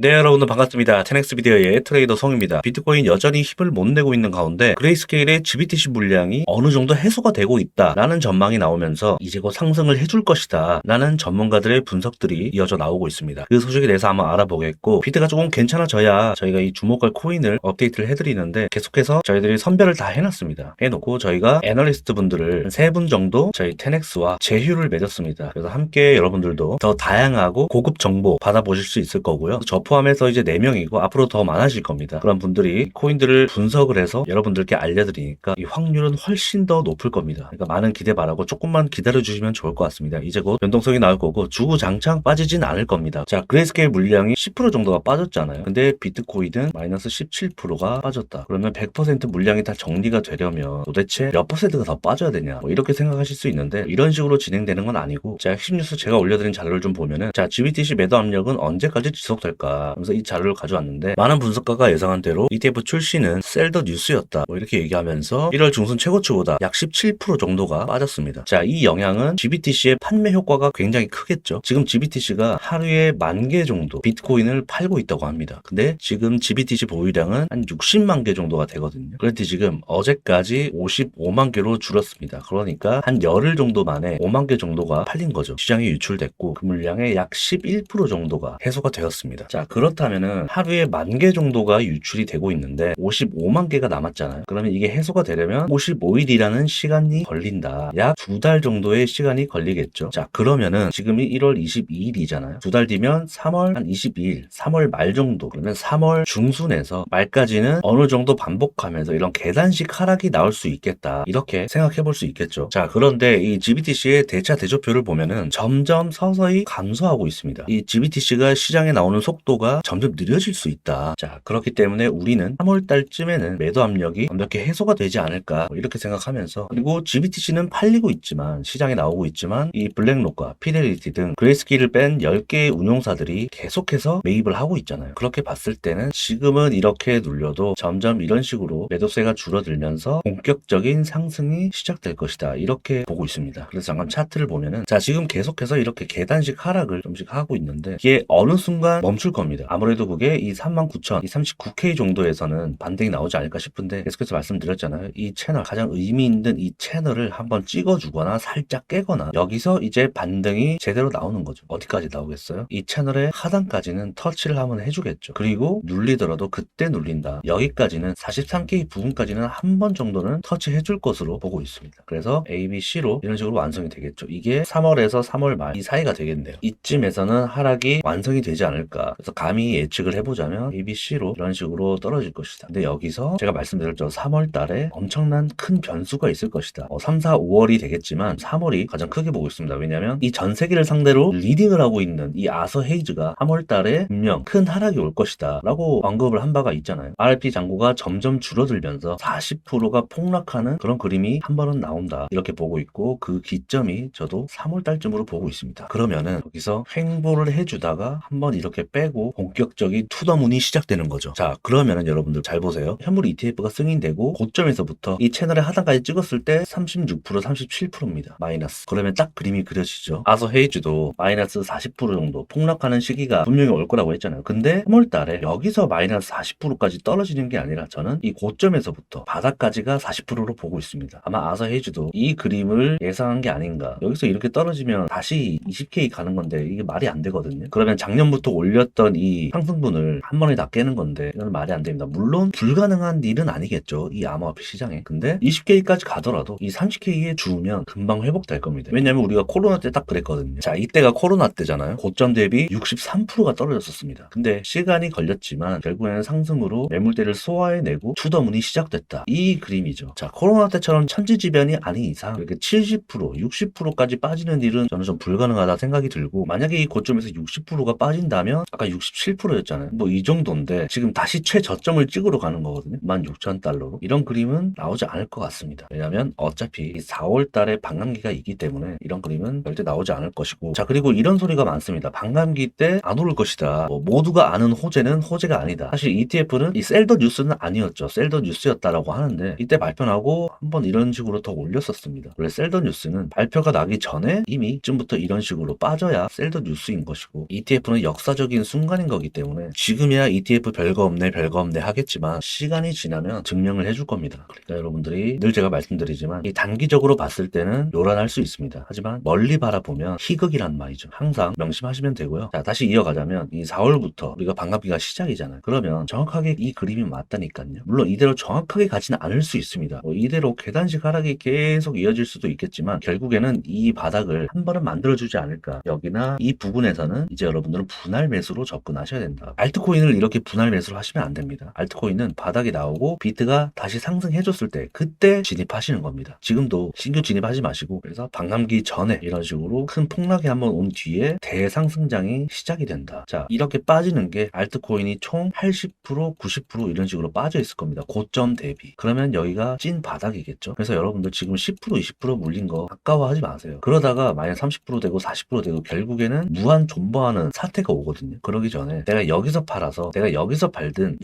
네, 여러분들 반갑습니다. 테넥스 비디오의 트레이더 성입니다. 비트코인 여전히 힘을 못 내고 있는 가운데 그레이스케일의 GBTC 물량이 어느 정도 해소가 되고 있다라는 전망이 나오면서 이제 곧 상승을 해줄 것이다 라는 전문가들의 분석들이 이어져 나오고 있습니다. 그 소식에 대해서 한번 알아보겠고, 비트가 조금 괜찮아져야 저희가 이 주목할 코인을 업데이트를 해드리는데, 계속해서 저희들이 선별을 다 해놨습니다. 해놓고 저희가 애널리스트 분들을 3분 정도 저희 테넥스와 제휴를 맺었습니다. 그래서 함께 여러분들도 더 다양하고 고급 정보 받아보실 수 있을 거고요. 저 포함해서 이제 4명이고 앞으로 더 많아질 겁니다. 그런 분들이 코인들을 분석을 해서 여러분들께 알려드리니까 이 확률은 훨씬 더 높을 겁니다. 그러니까 많은 기대 바라고 조금만 기다려주시면 좋을 것 같습니다. 이제 곧 변동성이 나올 거고 주구장창 빠지진 않을 겁니다. 자, 그레이스케일 물량이 10% 정도가 빠졌잖아요. 근데 비트코인은 마이너스 17%가 빠졌다. 그러면 100% 물량이 다 정리가 되려면 도대체 몇 퍼센트가 더 빠져야 되냐, 뭐 이렇게 생각하실 수 있는데, 이런 식으로 진행되는 건 아니고, 자, 핵심 뉴스 제가 올려드린 자료를 좀 보면은, 자, GBTC 매도 압력은 언제까지 지속될까? 그래서 이 자료를 가져왔는데, 많은 분석가가 예상한 대로 ETF 출시는 셀더 뉴스였다, 뭐 이렇게 얘기하면서 1월 중순 최고치보다 약 17% 정도가 빠졌습니다. 자, 이 영향은 GBTC의 판매 효과가 굉장히 크겠죠. 지금 GBTC가 하루에 10,000개 정도 비트코인을 팔고 있다고 합니다. 근데 지금 GBTC 보유량은 한 60만 개 정도가 되거든요. 그런데 지금 어제까지 55만 개로 줄었습니다. 그러니까 한 열흘 정도 만에 5만 개 정도가 팔린 거죠. 시장에 유출됐고 그 물량의 약 11% 정도가 해소가 되었습니다. 자, 그렇다면은 하루에 10,000개 정도가 유출이 되고 있는데 55만 개가 남았잖아요. 그러면 이게 해소가 되려면 55일이라는 시간이 걸린다. 약 2달 정도의 시간이 걸리겠죠. 자, 그러면은 지금이 1월 22일이잖아요. 2달 뒤면 3월 한 22일, 3월 말 정도, 그러면 3월 중순에서 말까지는 어느 정도 반복하면서 이런 계단식 하락이 나올 수 있겠다, 이렇게 생각해 볼 수 있겠죠. 자, 그런데 이 GBTC의 대차 대조표를 보면은 점점 서서히 감소하고 있습니다. 이 GBTC가 시장에 나오는 속도가 점점 느려질 수 있다. 자, 그렇기 때문에 우리는 3월 달쯤에는 매도 압력이 완벽히 해소가 되지 않을까, 뭐 이렇게 생각하면서, 그리고 GBTC는 팔리고 있지만, 시장에 나오고 있지만, 이 블랙록과 피델리티 등 그레이스케일을 뺀 10개의 운용사들이 계속해서 매입을 하고 있잖아요. 그렇게 봤을 때는 지금은 이렇게 눌려도 점점 이런 식으로 매도세가 줄어들면서 본격적인 상승이 시작될 것이다, 이렇게 보고 있습니다. 그래서 잠깐 차트를 보면은, 자, 지금 계속해서 이렇게 계단식 하락을 좀씩 하고 있는데, 이게 어느 순간 멈출 겁니다. 아무래도 그게 이 39,000, 이 39K 정도에서는 반등이 나오지 않을까 싶은데, 계속해서 말씀드렸잖아요. 이 채널, 가장 의미 있는 이 채널을 한번 찍어주거나 살짝 깨거나, 여기서 이제 반등이 제대로 나오는 거죠. 어디까지 나오겠어요? 이 채널의 하단까지는 터치를 한번 해주겠죠. 그리고 눌리더라도 그때 눌린다. 여기까지는 43K 부분까지는 한 번 정도는 터치해줄 것으로 보고 있습니다. 그래서 A, B, C로 이런 식으로 완성이 되겠죠. 이게 3월에서 3월 말 이 사이가 되겠네요. 이쯤에서는 하락이 완성이 되지 않을까. 그래서 감히 예측을 해보자면 A, B, C로 이런 식으로 떨어질 것이다. 근데 여기서 제가 말씀드렸죠. 3월 달에 엄청난 큰 변수가 있을 것이다. 3, 4, 5월이 되겠지만 3월이 가장 크게 보고 있습니다. 왜냐하면 이 전 세계를 상대로 리딩을 하고 있는 이 아서 헤이즈가 3월 달에 분명 큰 하락이 올 것이다 라고 언급을 한 바가 있잖아요. RRP 잔고가 점점 줄어들면서 40%가 폭락하는 그런 그림이 한 번은 나온다, 이렇게 보고 있고, 그 기점이 저도 3월 달쯤으로 보고 있습니다. 그러면은 여기서 횡보를 해주다가 한번 이렇게 빼고 본격적인 투더문이 시작되는 거죠. 자, 그러면은 여러분들 잘 보세요. 현물 ETF가 승인되고 고점에서부터 이 채널의 하단까지 찍었을 때 36%, 37%입니다. 마이너스. 그러면 딱 그림이 그려지죠. 아서 헤이즈도 마이너스 40% 정도 폭락하는 시기가 분명히 올 거라고 했잖아요. 근데 3월 달에 여기서 마이너스 40%까지 떨어지는 게 아니라 저는 이 고점에서부터 바닥까지가 40%로 보고 있습니다. 아마 아서 헤이즈도 이 그림을 예상한 게 아닌가. 여기서 이렇게 떨어지면 다시 20K 가는 건데 이게 말이 안 되거든요. 그러면 작년부터 올렸던 이 상승분을 한 번에 다 깨는 건데 이건 말이 안 됩니다. 물론 불가능한 일은 아니겠죠, 이 암호화폐 시장에. 근데 20K까지 가더라도 이 30K에 주우면 금방 회복될 겁니다. 왜냐면 우리가 코로나 때 딱 그랬거든요. 자, 이때가 코로나 때잖아요. 고점 대비 63%가 떨어졌었습니다. 근데 시간이 걸렸지만 결국에는 상승으로 매물대를 소화해내고 투더문이 시작됐다, 이 그림이죠. 자, 코로나 때처럼 천지지변이 아닌 이상 이렇게 70%, 60%까지 빠지는 일은 저는 좀 불가능하다 생각이 들고, 만약에 이 고점에서 60%가 빠진다면 아까 67%였잖아요. 뭐 이 정도인데 지금 다시 최저점을 찍으러 가는 거거든요. 16,000달러로. 이런 그림은 나오지 않을 것 같습니다. 왜냐면 어차피 4월 달에 반감기가 있기 때문에 이런 그림은 절대 나오지 않을 것이고. 자, 그리고 이런 소리가 많습니다. 반감기 때 안 오를 것이다. 모두가 아는 호재는 호재가 아니다. 사실 ETF는 이 셀더 뉴스는 아니었죠. 셀더 뉴스였다라고 하는데, 이때 발표나고 한번 이런 식으로 더 올렸었습니다. 원래 셀더 뉴스는 발표가 나기 전에 이미 이쯤부터 이런 식으로 빠져야 셀더 뉴스인 것이고, ETF는 역사적인 순간 순간인 거기 때문에 지금이야 ETF 별거 없네 하겠지만 시간이 지나면 증명을 해줄 겁니다. 그러니까 여러분들이 늘 제가 말씀드리지만 이 단기적으로 봤을 때는 요란할 수 있습니다. 하지만 멀리 바라보면 희극이란 말이죠. 항상 명심하시면 되고요. 자, 다시 이어가자면 이 4월부터 우리가 반감기가 시작이잖아요. 그러면 정확하게 이 그림이 맞다니까요. 물론 이대로 정확하게 가지는 않을 수 있습니다. 이대로 계단식 하락이 계속 이어질 수도 있겠지만 결국에는 이 바닥을 한 번은 만들어주지 않을까. 여기나 이 부분에서는 이제 여러분들은 분할 매수로 접근하셔야 된다. 알트코인을 이렇게 분할 매수로 하시면 안 됩니다. 알트코인은 바닥이 나오고 비트가 다시 상승해줬을 때 그때 진입하시는 겁니다. 지금도 신규 진입하지 마시고 그래서 반감기 전에 이런 식으로 큰 폭락이 한번 온 뒤에 대상승장이 시작이 된다. 자, 이렇게 빠지는 게 알트코인이 총 80%, 90% 이런 식으로 빠져 있을 겁니다. 고점 대비. 그러면 여기가 찐 바닥이겠죠. 그래서 여러분들 지금 10%, 20% 물린 거 아까워하지 마세요. 그러다가 마이너스 30% 되고 40% 되고 결국에는 무한 존버하는 사태가 오거든요. 그러기 전에 내가 여기서 팔아서 내가 여기서 팔든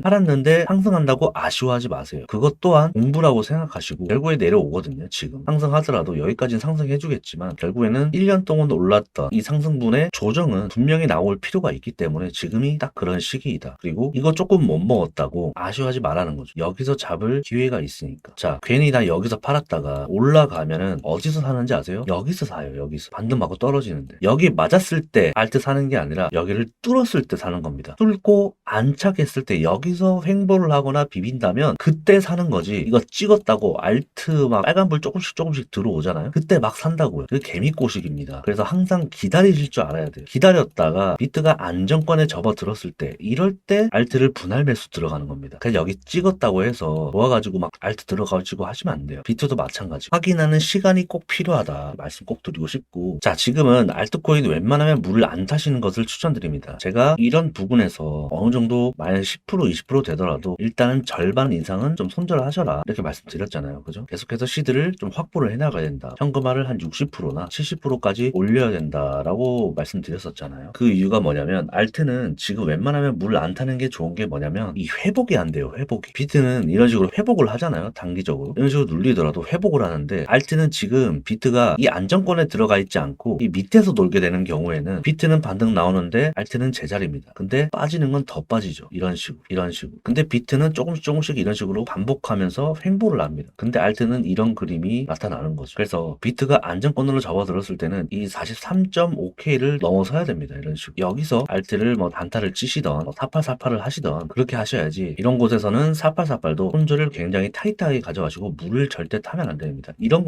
팔았는데 상승한다고 아쉬워하지 마세요. 그것 또한 공부라고 생각하시고 결국에 내려오거든요. 지금 상승하더라도 여기까지는 상승해주겠지만 결국에는 1년 동안 올랐던 이 상승분의 조정은 분명히 나올 필요가 있기 때문에 지금이 딱 그런 시기이다. 그리고 이거 조금 못 먹었다고 아쉬워하지 말라는 거죠. 여기서 잡을 기회가 있으니까. 자, 괜히 나 여기서 팔았다가 올라가면은 어디서 사는지 아세요? 여기서 사요. 여기서 반등 맞고 떨어지는데 여기 맞았을 때 알트 사는 게 아니라 여기를 뚫었을 때 사는 겁니다. 뚫고 안착했을 때 여기서 횡보를 하거나 비빈다면 그때 사는 거지. 이거 찍었다고 알트 막 빨간불 조금씩 들어오잖아요. 그때 막 산다고요. 그게 개미꼬식입니다. 그래서 항상 기다리실 줄 알아야 돼요. 기다렸다가 비트가 안정권에 접어들었을 때 이럴 때 알트를 분할 매수 들어가는 겁니다. 그냥 여기 찍었다고 해서 모아가지고 막 알트 들어가지고 하시면 안 돼요. 비트도 마찬가지. 확인하는 시간이 꼭 필요하다. 말씀 꼭 드리고 싶고. 자, 지금은 알트코인 웬만하면 물을 안 타시는 것을 추천드립니다. 제가 이런 부분에서 어느 정도 마이너스 10%, 20% 되더라도 일단은 절반 이상은 좀 손절하셔라. 이렇게 말씀드렸잖아요. 그죠? 계속해서 시드를 좀 확보를 해나가야 된다. 현금화를 한 60%나 70%까지 올려야 된다라고 말씀드렸었잖아요. 그 이유가 뭐냐면 알트는 지금 웬만하면 물 안 타는 게 좋은 게 뭐냐면 이 회복이 안 돼요. 회복이. 비트는 이런 식으로 회복을 하잖아요. 단기적으로. 이런 식으로 눌리더라도 회복을 하는데 알트는 지금 비트가 이 안정권에 들어가 있지 않고 이 밑에서 놀게 되는 경우에는 비트는 반등 나오는데 알트는 제자리입니다. 근데 빠지는 건 더 빠지죠. 이런 식으로. 근데 비트는 조금씩 이런 식으로 반복하면서 횡보를 합니다. 근데 알트는 이런 그림이 나타나는 거죠. 그래서 비트가 안정권으로 접어들었을 때는 이 43.5K를 넘어서야 됩니다. 이런 식으로. 여기서 알트를 뭐 단타를 치시던 4848을 하시던 그렇게 하셔야지. 이런 곳에서는 4848도 손절을 굉장히 타이트하게 가져가시고 물을 절대 타면 안 됩니다. 이런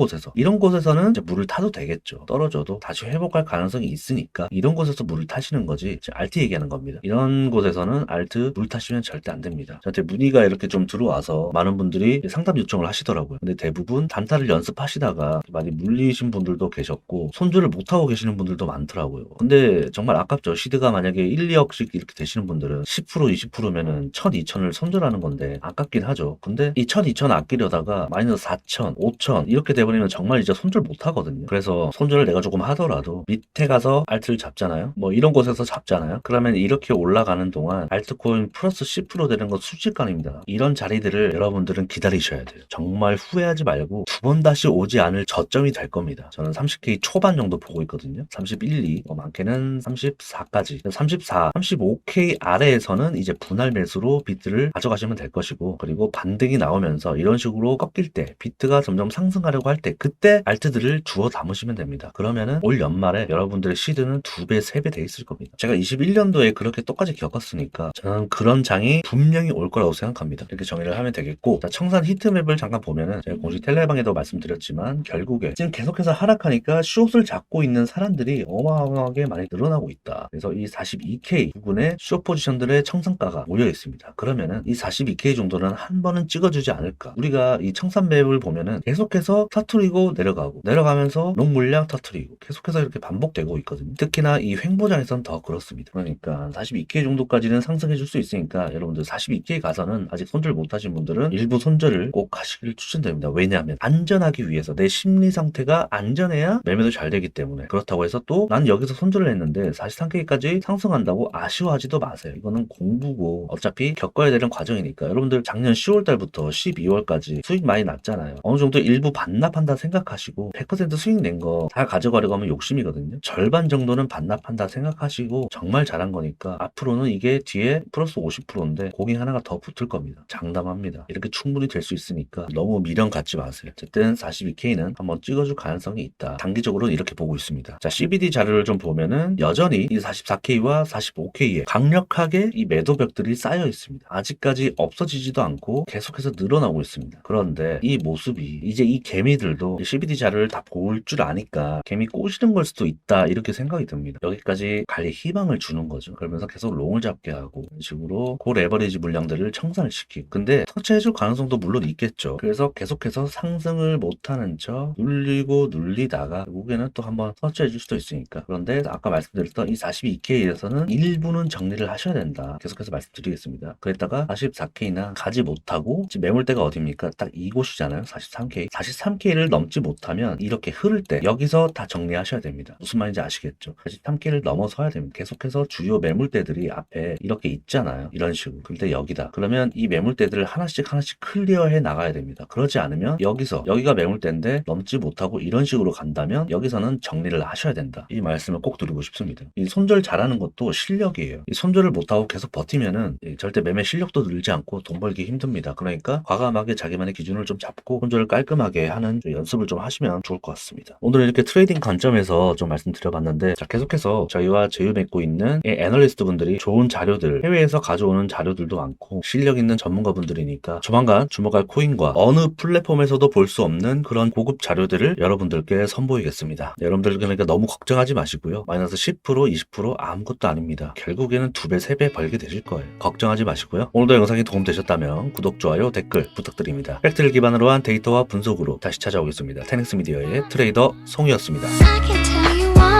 곳에서는 이제 물을 타도 되겠죠. 떨어져도 다시 회복할 가능성이 있으니까 이런 곳에서 물을 타시는 거지. 알트 얘기하는 겁니다. 이런 곳에서는 알트 물 타시면 절대 안 됩니다. 저한테 문의가 이렇게 좀 들어와서 많은 분들이 상담 요청을 하시더라고요. 근데 대부분 단타를 연습하시다가 많이 물리신 분들도 계셨고 손절을 못하고 계시는 분들도 많더라고요. 근데 정말 아깝죠. 시드가 만약에 1, 2억씩 이렇게 되시는 분들은 10%, 20%면은 1,000, 2,000을 손절하는 건데 아깝긴 하죠. 근데 이 1,000, 2,000 아끼려다가 마이너스 4,000, 5,000 이렇게 돼버리면 정말 이제 손절 못 하거든요. 그래서 손절을 내가 조금 하더라도 밑에 가서 알트를 잡잖아요. 뭐 이런 곳에서 잡잖아요. 그러면 이렇게 올라가는 동안 알트코인 플러스 10% 되는 건 순식간입니다. 이런 자리들을 여러분들은 기다리셔야 돼요. 정말 후회하지 말고 두 번 다시 오지 않을 저점이 될 겁니다. 저는 30K 초반 정도 보고 있거든요. 31, 2, 많게는 34까지. 34, 35K 아래에서는 이제 분할 매수로 비트를 가져가시면 될 것이고 그리고 반등이 나오면서 이런 식으로 꺾일 때 비트가 점점 상승하려고 할 때 그때 알트들을 주워 담으시면 됩니다. 그러면은 올 연말에 여러분들의 시드는 2배, 3배 돼 있을 겁니다. 제가 21년도에 그렇게 똑같이 겪었으니까 저는 그런 장이 분명히 올 거라고 생각합니다. 이렇게 정의를 하면 되겠고 자, 청산 히트맵을 잠깐 보면은 제가 공식 텔레방에도 말씀드렸지만 결국에 지금 계속해서 하락하니까 숏을 잡고 있는 사람들이 어마어마하게 많이 늘어나고 있다. 그래서 이 42K 부분에 숏 포지션들의 청산가가 모여 있습니다. 그러면은 이 42K 정도는 한 번은 찍어주지 않을까. 우리가 이 청산 맵을 보면은 계속해서 터트리고 내려가면서 롱 물량 터트리고 계속해서 이렇게 반복되고 있거든요. 특히나 이 횡보장에서는 더 그렇습니다. 그러니까 42K 정도까지는 상승해 줄 수 있으니까 여러분들 42K 가서는 아직 손절 못 하신 분들은 일부 손절을 꼭 하시길 추천드립니다. 왜냐하면 안전하기 위해서 내 심리 상태가 안전해야 매매도 잘 되기 때문에. 그렇다고 해서 또 난 여기서 손절을 했는데 43K까지 상승한다고 아쉬워하지도 마세요. 이거는 공부고 어차피 겪어야 되는 과정이니까. 여러분들 작년 10월 달부터 12월까지 수익 많이 났잖아요. 어느 정도 일부 반납한다 생각하시고 100% 수익 낸 거 다 가져가려고 하면 욕심이거든요. 절반 정도는 반납한다 생각하시고 정말 잘한 거니까 앞으로는 이게 뒤에 플러스 50%인데 공이 하나가 더 붙을 겁니다. 장담합니다. 이렇게 충분히 될 수 있으니까 너무 미련 갖지 마세요. 어쨌든 42K는 한번 찍어줄 가능성이 있다. 단기적으로는 이렇게 보고 있습니다. 자, CBD 자료를 좀 보면은 여전히 이 44K와 45K에 강력하게 이 매도벽들이 쌓여 있습니다. 아직까지 없어지지도 않고 계속해서 늘어나고 있습니다. 그런데 이 모습이 이제 이 개미들도 CBD 자료를 다 볼 줄 아니까 개미 꼬시는 걸 수도 있다 이렇게 생각이 듭니다. 여기까지 갈 희망을 주는 거죠. 그러면서 계속 롱을 잡게 하고 이런 식으로 고 레버리지 물량들을 청산을 시키고 근데 터치해줄 가능성도 물론 있겠죠. 그래서 계속해서 상승을 못하는 척 눌리다가 결국에는 또 한번 터치해줄 수도 있으니까. 그런데 아까 말씀드렸던 이 42K에서는 일부는 정리를 하셔야 된다. 계속해서 말씀드리겠습니다. 그랬다가 44K나 가지 못하고 지금 매물대가 어디입니까? 딱 이곳이잖아요. 43K. 43K를 넘지 못하면 이렇게 흐를 때 여기서 다 정리하셔야 됩니다. 무슨 말인지 아시겠죠? 43K를 넘어서야 됩니다. 계속해서 주요 매물대들이 앞에 이렇게 있잖아요. 이런 식으로. 근데 여기다. 그러면 이 매물대들을 하나씩 클리어해 나가야 됩니다. 그러지 않으면 여기가 매물대인데 넘지 못하고 이런 식으로 간다면 여기서는 정리를 하셔야 된다. 이 말씀을 꼭 드리고 싶습니다. 이 손절 잘하는 것도 실력이에요. 이 손절을 못하고 계속 버티면은 절대 매매 실력도 늘지 않고 돈 벌기 힘듭니다. 그러니까 과감하게 자기만의 기준을 좀 잡고 손절을 깔끔하게 하는 연습을 좀 하시면 좋을 것 같습니다. 오늘은 이렇게 트레이딩 관점에서 좀 말씀드려봤는데 자, 계속해서 저희와 제휴 맺고 있는 이 애널리스트 분들이 좋은 자료들 해외에서 가져오는 자료들도 많고 실력 있는 전문가분들이니까 조만간 주목할 코인과 어느 플랫폼에서도 볼 수 없는 그런 고급 자료들을 여러분들께 선보이겠습니다. 여러분들 그러니까 너무 걱정하지 마시고요. 마이너스 10% 20% 아무것도 아닙니다. 결국에는 2배 3배 벌게 되실 거예요. 걱정하지 마시고요. 오늘도 영상이 도움되셨다면 구독, 좋아요, 댓글 부탁드립니다. 팩트를 기반으로 한 데이터와 분석으로 다시 찾아오겠습니다. 테넥스 미디어의 트레이더 송이었습니다. I can tell you why.